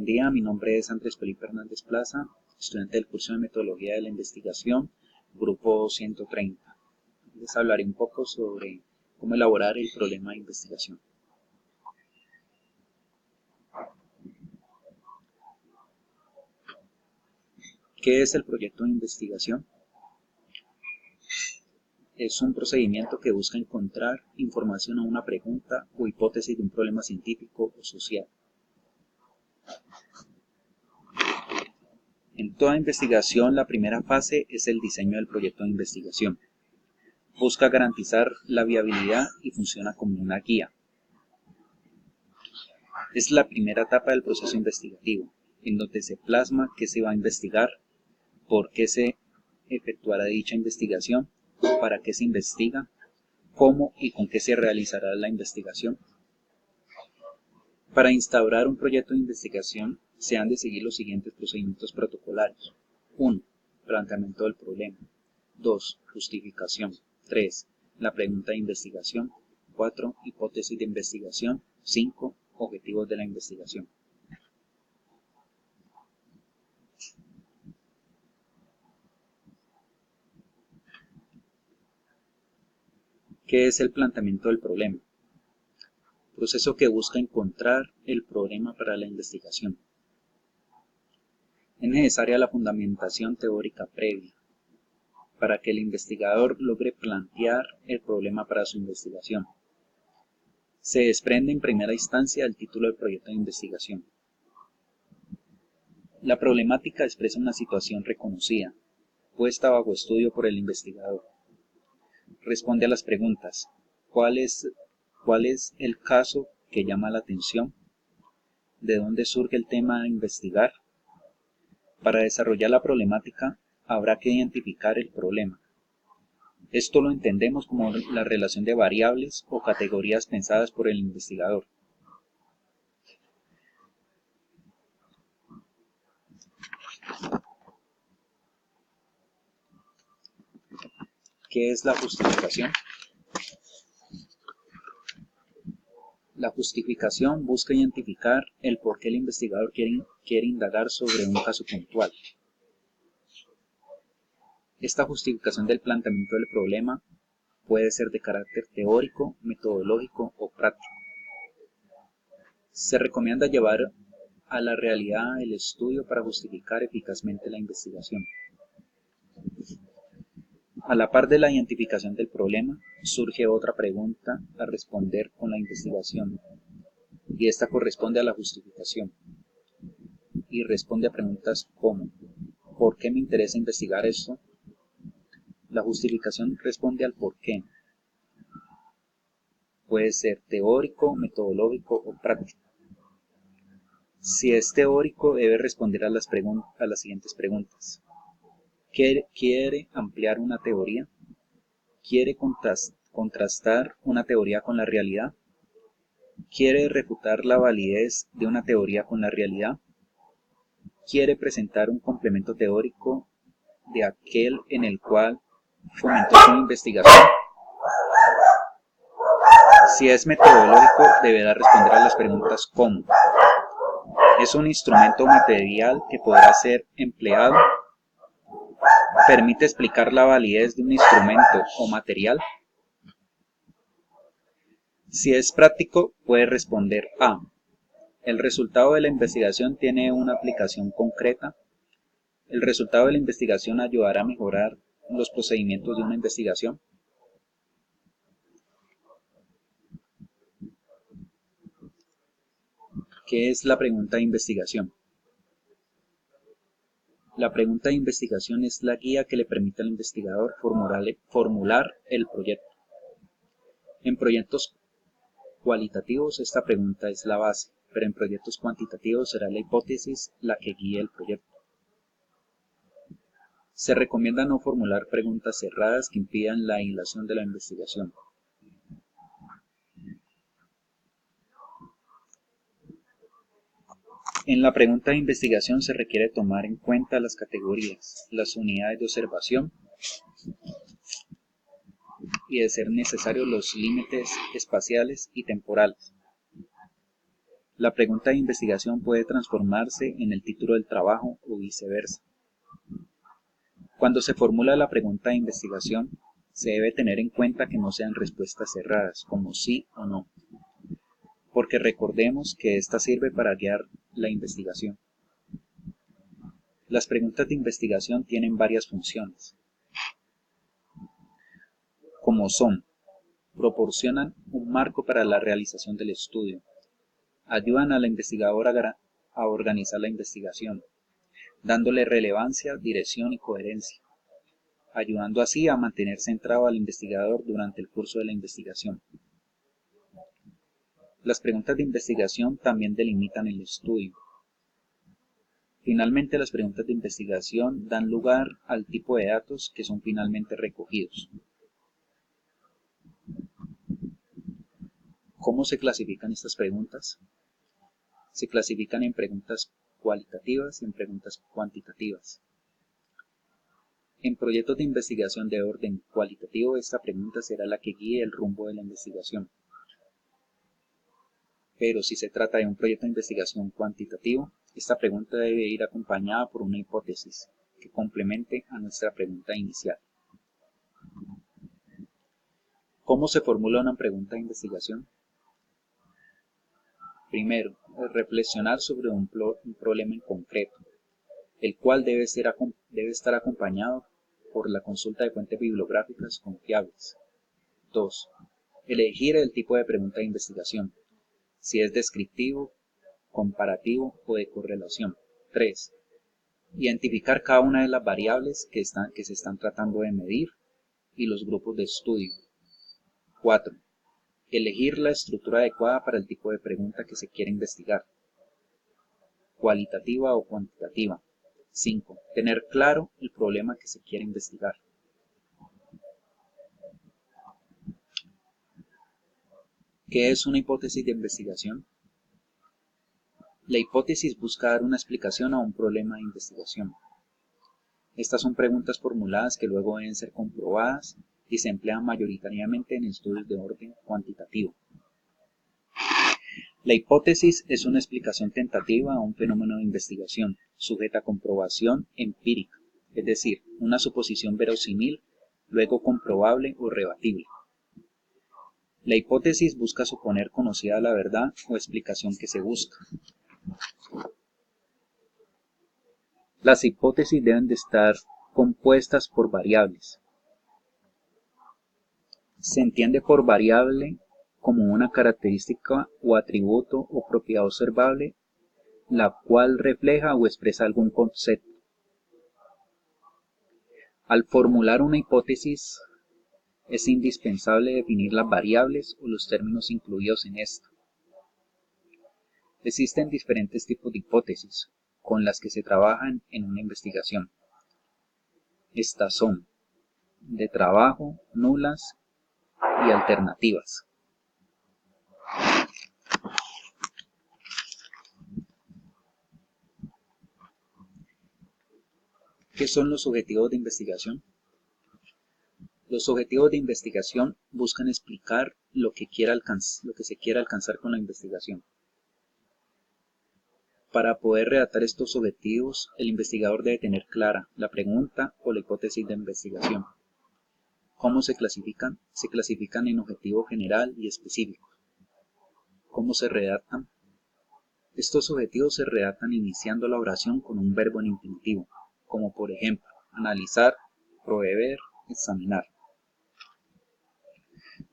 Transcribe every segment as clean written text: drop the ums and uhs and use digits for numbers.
día, mi nombre es Andrés Felipe Hernández Plaza, estudiante del curso de Metodología de la Investigación, grupo 130. Les hablaré un poco sobre cómo elaborar el problema de investigación. ¿Qué es el proyecto de investigación? Es un procedimiento que busca encontrar información a una pregunta o hipótesis de un problema científico o social. En toda investigación, la primera fase es el diseño del proyecto de investigación. Busca garantizar la viabilidad y funciona como una guía. Es la primera etapa del proceso investigativo, en donde se plasma qué se va a investigar, por qué se efectuará dicha investigación, para qué se investiga, cómo y con qué se realizará la investigación. Para instaurar un proyecto de investigación se han de seguir los siguientes procedimientos protocolarios. 1. Planteamiento del problema. 2. Justificación. 3. La pregunta de investigación. 4. Hipótesis de investigación. 5. Objetivos de la investigación. ¿Qué es el planteamiento del problema? Proceso que busca encontrar el problema para la investigación. Es necesaria la fundamentación teórica previa para que el investigador logre plantear el problema para su investigación. Se desprende en primera instancia el título del proyecto de investigación. La problemática expresa una situación reconocida, puesta bajo estudio por el investigador. Responde a las preguntas: ¿Cuál es el caso que llama la atención? ¿De dónde surge el tema a investigar? Para desarrollar la problemática habrá que identificar el problema. Esto lo entendemos como la relación de variables o categorías pensadas por el investigador. ¿Qué es la justificación? La justificación busca identificar el por qué el investigador quiere indagar sobre un caso puntual. Esta justificación del planteamiento del problema puede ser de carácter teórico, metodológico o práctico. Se recomienda llevar a la realidad el estudio para justificar eficazmente la investigación. A la par de la identificación del problema, surge otra pregunta a responder con la investigación, y esta corresponde a la justificación, y responde a preguntas como: ¿por qué me interesa investigar esto? La justificación responde al por qué. Puede ser teórico, metodológico o práctico. Si es teórico, debe responder a las siguientes preguntas. ¿Quiere ampliar una teoría? ¿Quiere contrastar una teoría con la realidad? ¿Quiere refutar la validez de una teoría con la realidad? ¿Quiere presentar un complemento teórico de aquel en el cual fomentó su investigación? Si es metodológico, deberá responder a las preguntas ¿cómo? ¿Es un instrumento material que podrá ser empleado? ¿Permite explicar la validez de un instrumento o material? Si es práctico, puede responder a: ¿el resultado de la investigación tiene una aplicación concreta? ¿El resultado de la investigación ayudará a mejorar los procedimientos de una investigación? ¿Qué es la pregunta de investigación? La pregunta de investigación es la guía que le permite al investigador formular el proyecto. En proyectos cualitativos esta pregunta es la base, pero en proyectos cuantitativos será la hipótesis la que guíe el proyecto. Se recomienda no formular preguntas cerradas que impidan la hilación de la investigación. En la pregunta de investigación se requiere tomar en cuenta las categorías, las unidades de observación y, de ser necesario, los límites espaciales y temporales. La pregunta de investigación puede transformarse en el título del trabajo o viceversa. Cuando se formula la pregunta de investigación, se debe tener en cuenta que no sean respuestas cerradas, como sí o no, porque recordemos que esta sirve para guiar la investigación. Las preguntas de investigación tienen varias funciones, como son: proporcionan un marco para la realización del estudio, ayudan a la investigadora a organizar la investigación, dándole relevancia, dirección y coherencia, ayudando así a mantener centrado al investigador durante el curso de la investigación. Las preguntas de investigación también delimitan el estudio. Finalmente, las preguntas de investigación dan lugar al tipo de datos que son finalmente recogidos. ¿Cómo se clasifican estas preguntas? Se clasifican en preguntas cualitativas y en preguntas cuantitativas. En proyectos de investigación de orden cualitativo, esta pregunta será la que guíe el rumbo de la investigación. Pero si se trata de un proyecto de investigación cuantitativo, esta pregunta debe ir acompañada por una hipótesis que complemente a nuestra pregunta inicial. ¿Cómo se formula una pregunta de investigación? Primero, reflexionar sobre un problema en concreto, el cual debe estar acompañado por la consulta de fuentes bibliográficas confiables. 2. Elegir el tipo de pregunta de investigación, si es descriptivo, comparativo o de correlación. 3. Identificar cada una de las variables que se están tratando de medir y los grupos de estudio. 4. Elegir la estructura adecuada para el tipo de pregunta que se quiere investigar, cualitativa o cuantitativa. 5. Tener claro el problema que se quiere investigar. ¿Qué es una hipótesis de investigación? La hipótesis busca dar una explicación a un problema de investigación. Estas son preguntas formuladas que luego deben ser comprobadas y se emplean mayoritariamente en estudios de orden cuantitativo. La hipótesis es una explicación tentativa a un fenómeno de investigación, sujeta a comprobación empírica, es decir, una suposición verosímil, luego comprobable o rebatible. La hipótesis busca suponer conocida la verdad o explicación que se busca. Las hipótesis deben de estar compuestas por variables. Se entiende por variable como una característica o atributo o propiedad observable, la cual refleja o expresa algún concepto. Al formular una hipótesis, es indispensable definir las variables o los términos incluidos en esta. Existen diferentes tipos de hipótesis con las que se trabajan en una investigación. Estas son de trabajo, nulas y alternativas. ¿Qué son los objetivos de investigación? Los objetivos de investigación buscan explicar lo que se quiere alcanzar con la investigación. Para poder redactar estos objetivos, el investigador debe tener clara la pregunta o la hipótesis de investigación. ¿Cómo se clasifican? Se clasifican en objetivo general y específico. ¿Cómo se redactan? Estos objetivos se redactan iniciando la oración con un verbo en infinitivo, como por ejemplo, analizar, proveer, examinar.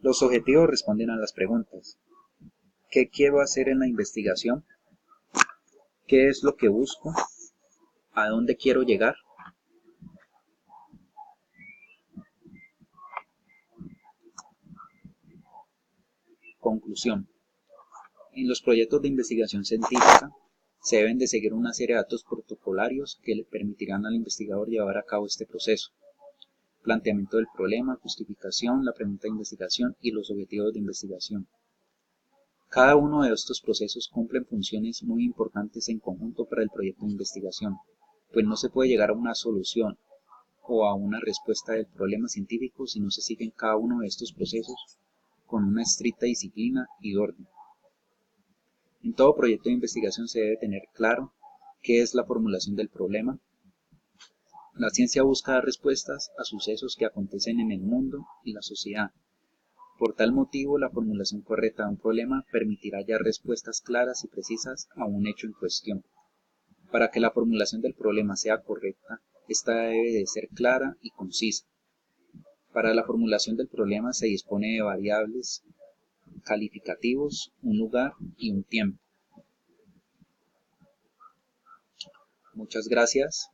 Los objetivos responden a las preguntas: ¿qué quiero hacer en la investigación? ¿Qué es lo que busco? ¿A dónde quiero llegar? Conclusión. En los proyectos de investigación científica se deben de seguir una serie de datos protocolarios que le permitirán al investigador llevar a cabo este proceso: planteamiento del problema, justificación, la pregunta de investigación y los objetivos de investigación. Cada uno de estos procesos cumplen funciones muy importantes en conjunto para el proyecto de investigación, pues no se puede llegar a una solución o a una respuesta del problema científico si no se siguen cada uno de estos procesos con una estricta disciplina y orden. En todo proyecto de investigación se debe tener claro qué es la formulación del problema. La ciencia busca dar respuestas a sucesos que acontecen en el mundo y la sociedad. Por tal motivo, la formulación correcta de un problema permitirá hallar respuestas claras y precisas a un hecho en cuestión. Para que la formulación del problema sea correcta, esta debe de ser clara y concisa. Para la formulación del problema se dispone de variables calificativos, un lugar y un tiempo. Muchas gracias.